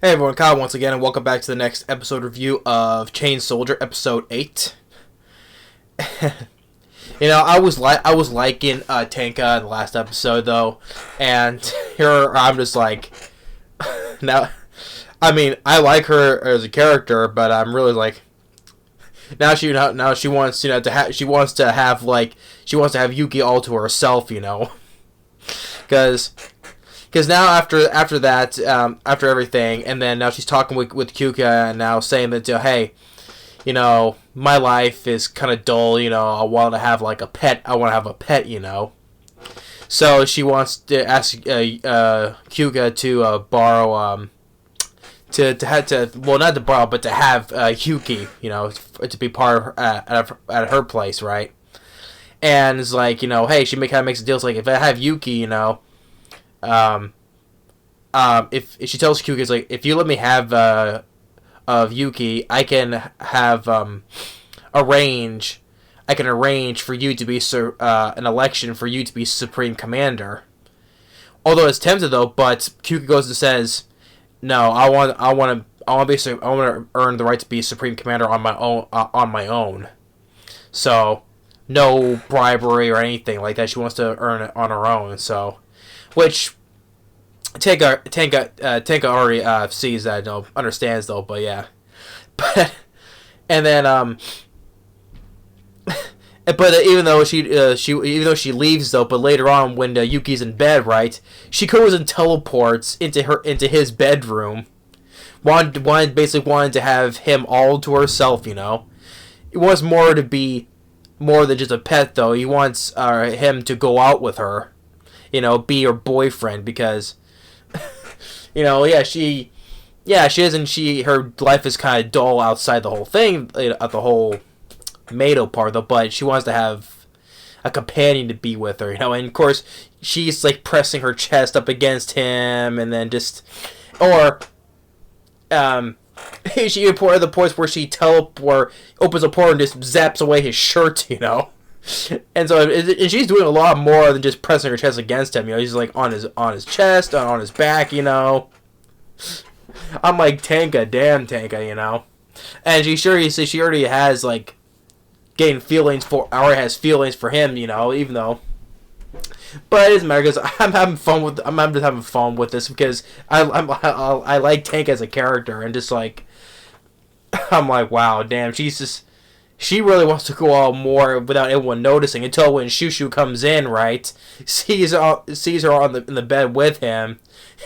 Hey everyone, Kyle once again, and welcome back to the next episode review of Chain Soldier, episode 8. I was liking Tenka in the last episode though, and here I'm just like, now, I mean, I like her as a character, but I'm really like, now she wants she wants to have Yuki all to herself, because. Because now after that, after everything, and then now she's talking with Kyuka and now saying that, hey, my life is kind of dull, I want to have like a pet. I want to have a pet, So she wants to ask Kyuka to borrow, not to borrow, but to have Yuki, to be part of at her place, right? And it's like, hey, she kind of makes a deal. It's like, if I have Yuki, if she tells Yuki, it's like, if you let me have of Yuki, I can have arrange for you to be an election for you to be Supreme Commander. Although it's tempted though, but Yuki goes and says, no, I want to earn the right to be Supreme Commander on my own. So no bribery or anything like that. She wants to earn it on her own. So, which Tenka already sees that, understands though. But yeah, but and then but even though she leaves though, but later on when Yuki's in bed, right, she goes and teleports into his bedroom. Basically wanted to have him all to herself. It wants more to be more than just a pet though. He wants him to go out with her, be her boyfriend because, she isn't. Her life is kind of dull outside the whole thing, the whole Mado part though. But she wants to have a companion to be with her, and of course she's like pressing her chest up against him, and then just she at the points where she opens a portal and just zaps away his shirt, And so and she's doing a lot more than just pressing her chest against him, She's like on his chest, on his back, I'm like, Tenka, damn Tenka, And she already has like has feelings for him, even though. But it doesn't matter because I'm just having fun with this because I like Tenka as a character and just like I'm like, wow, damn, she really wants to go out more without anyone noticing until when Shushu comes in, right? Sees her in the bed with him.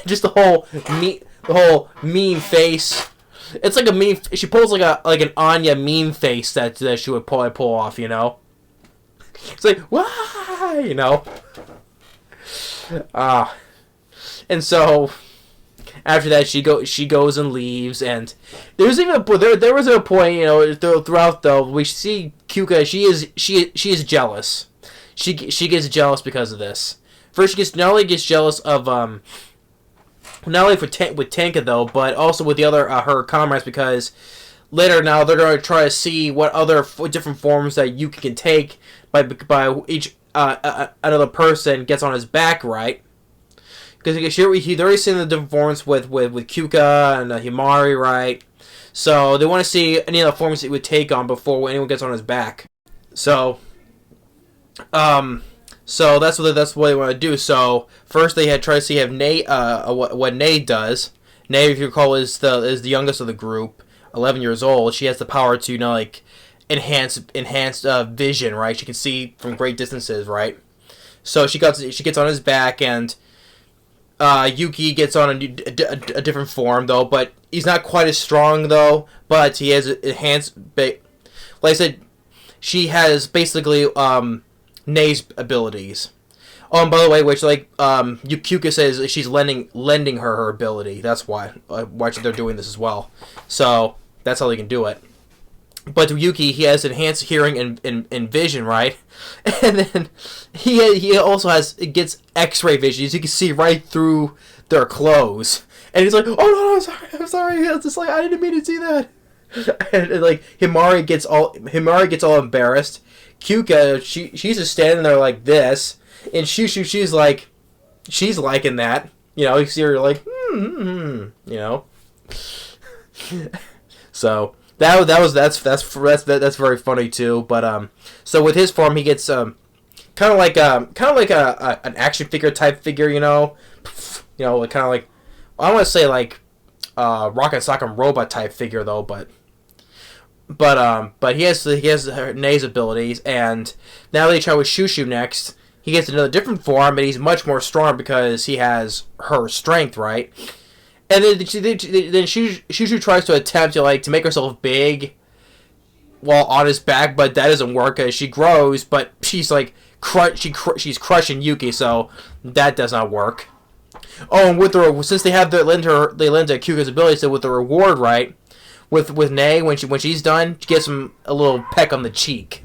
Just the whole mean face. It's like a mean. She pulls like an Anya mean face that she would pull off, It's like, why, and so after that she goes and leaves, and there's even there was a point, throughout though we see Kyuka, she is jealous. She gets jealous because of this. First, she not only gets jealous of not only with Tenka though, but also with the other her comrades, because later now they're going to try to see what other different forms that Yuki can take by each another person gets on his back, right? Because he's already seen the different forms with Kyuka and Himari, right? So they want to see any other forms that he would take on before anyone gets on his back. So that's what they want to do. So first they had tried to see if Nei, what Nei does. Nei, if you recall, is the youngest of the group, 11 years old. She has the power to enhance vision, right? She can see from great distances, right? So she gets on his back, and Yuki gets on a different form though, but he's not quite as strong though. But he has enhanced. Like I said, she has basically Nei's abilities. Oh, and by the way, which Yuki says she's lending her ability. That's why they're doing this as well. So that's how they can do it. But Yuki, he has enhanced hearing and vision, right? And then he also gets X-ray vision, so you can see right through their clothes. And he's like, "Oh no, I'm sorry. It's just like I didn't mean to see that." And like Himari gets all embarrassed. Kyuka, she's just standing there like this, and she's liking that. You see her like, So that's very funny too. But so with his form, he gets kind of like a an action figure type figure, kind of like I want to say like Rock and Sock and Robot type figure though, but he has Nei's abilities, and now they try with Shushu next. He gets another different form, and he's much more strong because he has her strength, right? And then Shushu tries to attempt to make herself big while on his back, but that doesn't work because she grows, but she's like she's crushing Yuki, so that does not work. Oh, and since they lend to Kyuka's ability, so with the reward, right? With Nei, when she's done, she gets him a little peck on the cheek.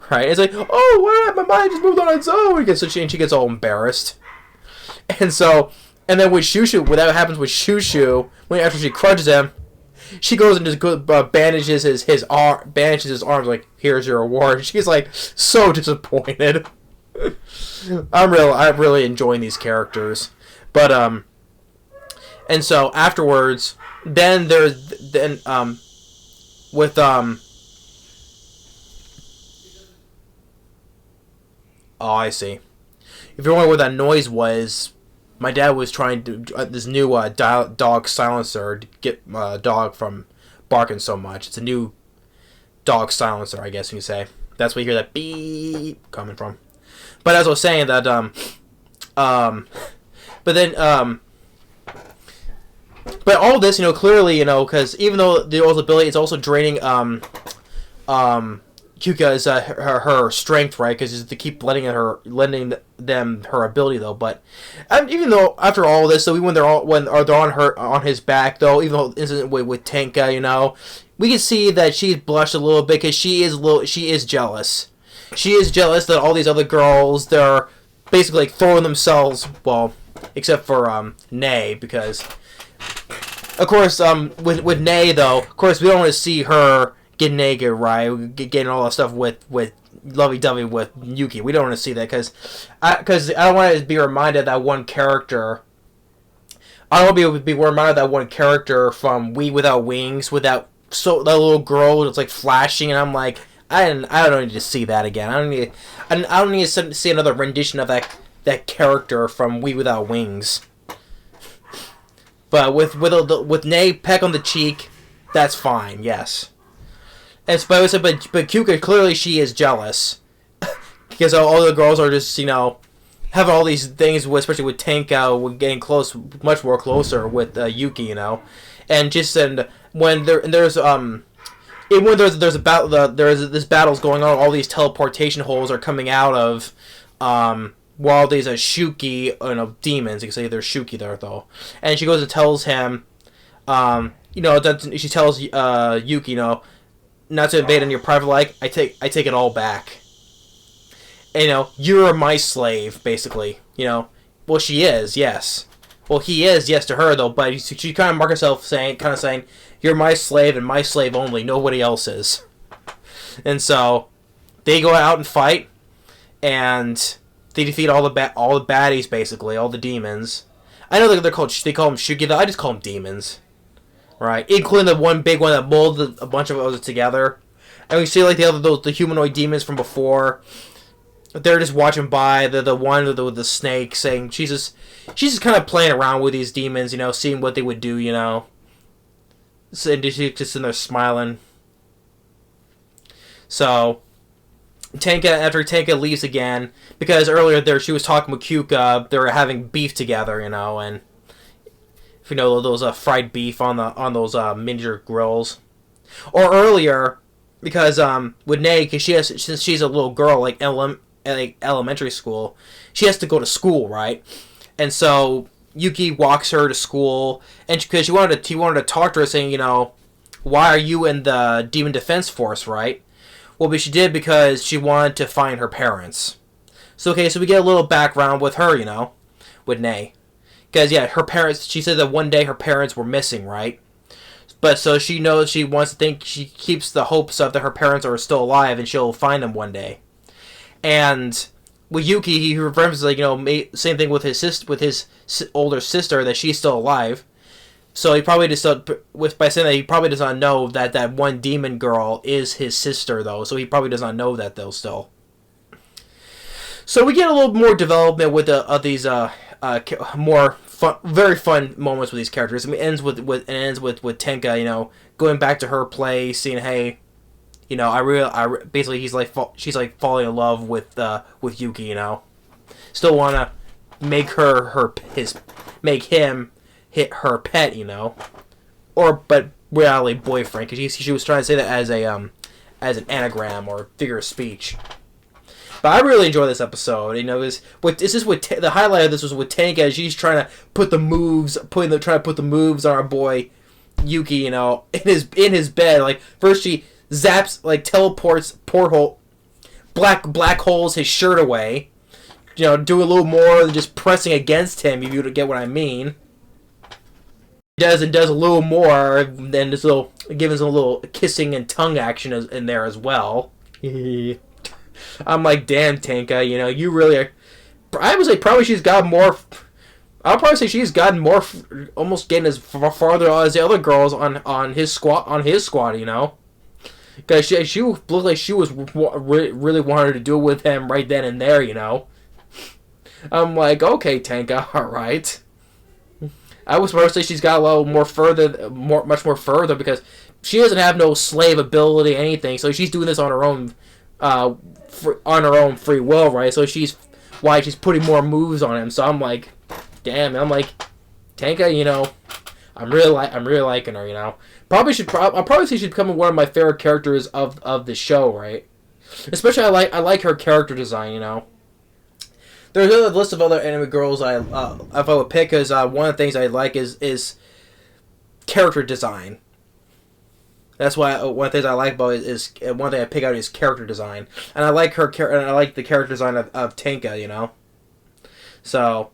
Right? It's like, oh, what? My mind just moved on its own. And she gets all embarrassed. And then with Shushu, when that happens with Shushu, after she crushes him, she goes and just bandages his arms, like, here's your reward. And she's like so disappointed. I'm really enjoying these characters. But and so afterwards, with oh, I see. If you're wondering what that noise was, my dad was trying to this new dog silencer to get dog from barking so much. It's a new dog silencer, I guess you can say. That's where you hear that beep coming from. But as I was saying that but all this, clearly, because even though the old ability, it's also draining Kyuka's her strength, right? Because to keep lending them her ability though. But even though after all this, so even when they're on his back though, even though incident with Tenka, we can see that she's blushed a little bit because she is jealous. She is jealous that all these other girls, they're basically like throwing themselves, well, except for Nei, because of course with Nei though, of course we don't want to see her get naked, right? Getting all that stuff with lovey-dovey with Yuki. We don't want to see that because I don't want to be reminded of that one character. I don't want to be reminded of that one character from We Without Wings, with that little girl that's like flashing, and I'm like, I don't need to see that again. I don't need to see another rendition of that character from We Without Wings. But with Nei peck on the cheek, that's fine. Yes. But Kyuka, clearly she is jealous. Because all the girls are just, having all these things, especially with Tenka, getting much more closer with Yuki, And when there's this battle's going on, all these teleportation holes are coming out of, while there's a Shuki, demons, you can say there's Shuki there, though. And she goes and tells him, she tells Yuki, not to invade on your private life. I take it all back. And, you're my slave, basically. Well, she is, yes. Well, he is, yes, to her though. But she kind of marks herself saying, "You're my slave and my slave only. Nobody else is." And so they go out and fight, and they defeat all the baddies, basically, all the demons. I know they call them Shuki, though. I just call them demons. Right, including the one big one that molded a bunch of others together, and we see like the humanoid demons from before. They're just watching by. The one with the snake, saying she's just kind of playing around with these demons, seeing what they would do, So, and she's just in there smiling. So after Tenka leaves again, because earlier she was talking with Kyuka, they were having beef together, and. Those fried beef on those miniature grills, or earlier, because with Nei, because since she's a little girl, like elementary school, she has to go to school, right? And so Yuki walks her to school, and because he wanted to talk to her, saying, why are you in the Demon Defense Force, right? Well, but she did because she wanted to find her parents. So we get a little background with her, with Nei. Because, yeah, her parents, she said that one day her parents were missing, right? But so she knows, she keeps the hopes of that her parents are still alive and she'll find them one day. And with Yuki, he remembers, same thing with his older sister, that she's still alive. So he probably just by saying that he probably does not know that that one demon girl is his sister though. So he probably does not know that though still. So we get a little more development with these more fun, very fun moments with these characters. I mean, it ends with Tenka, you know, going back to her place, seeing, hey, you know, basically she's like falling in love with Yuki, you know, still wanna make make him hit her pet, you know, but reality boyfriend, because she was trying to say that as an anagram or figure of speech. But I really enjoy this episode. You know, the highlight of this was with Tenka. She's trying to put the moves on our boy Yuki. You know, in his bed. Like first she zaps, like teleports black holes his shirt away. You know, do a little more than just pressing against him. If you get what I mean. Does a little more than this little giving some little kissing and tongue action in there as well. I'm like, damn, Tenka, you know, you really are. I would say probably she's got more. I'll probably say she's gotten more, almost getting as farther as the other girls on his squad, you know, because she looked like she was really wanted to do it with him right then and there, you know. I'm like, okay, Tenka, all right. I was supposed to say she's got a little more much more further, because she doesn't have no slave ability, anything, so she's doing this on her own. On her own free will, right? So she's putting more moves on him. So I'm like, damn. I'm like, Tenka, you know, I'm really liking her, you know. I'll probably say she's becoming one of my favorite characters of the show, right? Especially I like her character design, you know. There's a list of other anime girls if I would pick, because one of the things I like is character design. That's why one of the things I like about it is one thing I pick out is character design, and I like I like the character design of Tenka, you know. So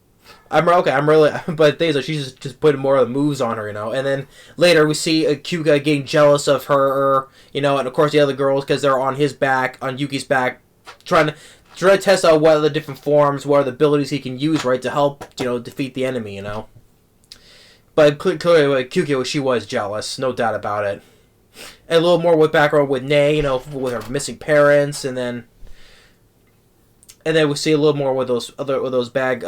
but the thing is, she's just putting more of the moves on her, you know. And then later we see Kyuga getting jealous of her, you know, and of course the other girls, because they're on Yuki's back, trying to test out what are the different forms, what are the abilities he can use, right, to help, you know, defeat the enemy, you know. But clearly, Kyuga, she was jealous, no doubt about it. And a little more with background with Nei, you know, with her missing parents, and then we see a little more with those bad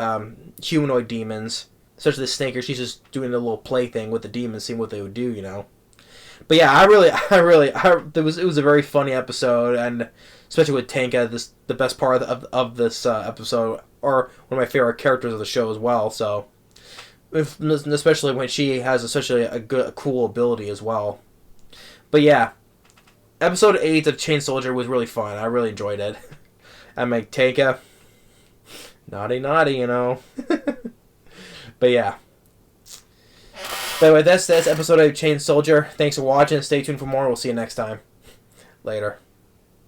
humanoid demons, especially the Snaker. She's just doing a little play thing with the demons, seeing what they would do, you know. But yeah, it was a very funny episode, and especially with Tenka, the best part of this episode, or one of my favorite characters of the show as well. So, especially when she has especially a cool ability as well. But yeah, episode 8 of Chain Soldier was really fun. I really enjoyed it. I'm like, Tenka, naughty, you know. But yeah. But anyway, that's episode 8 of Chain Soldier. Thanks for watching. Stay tuned for more. We'll see you next time. Later.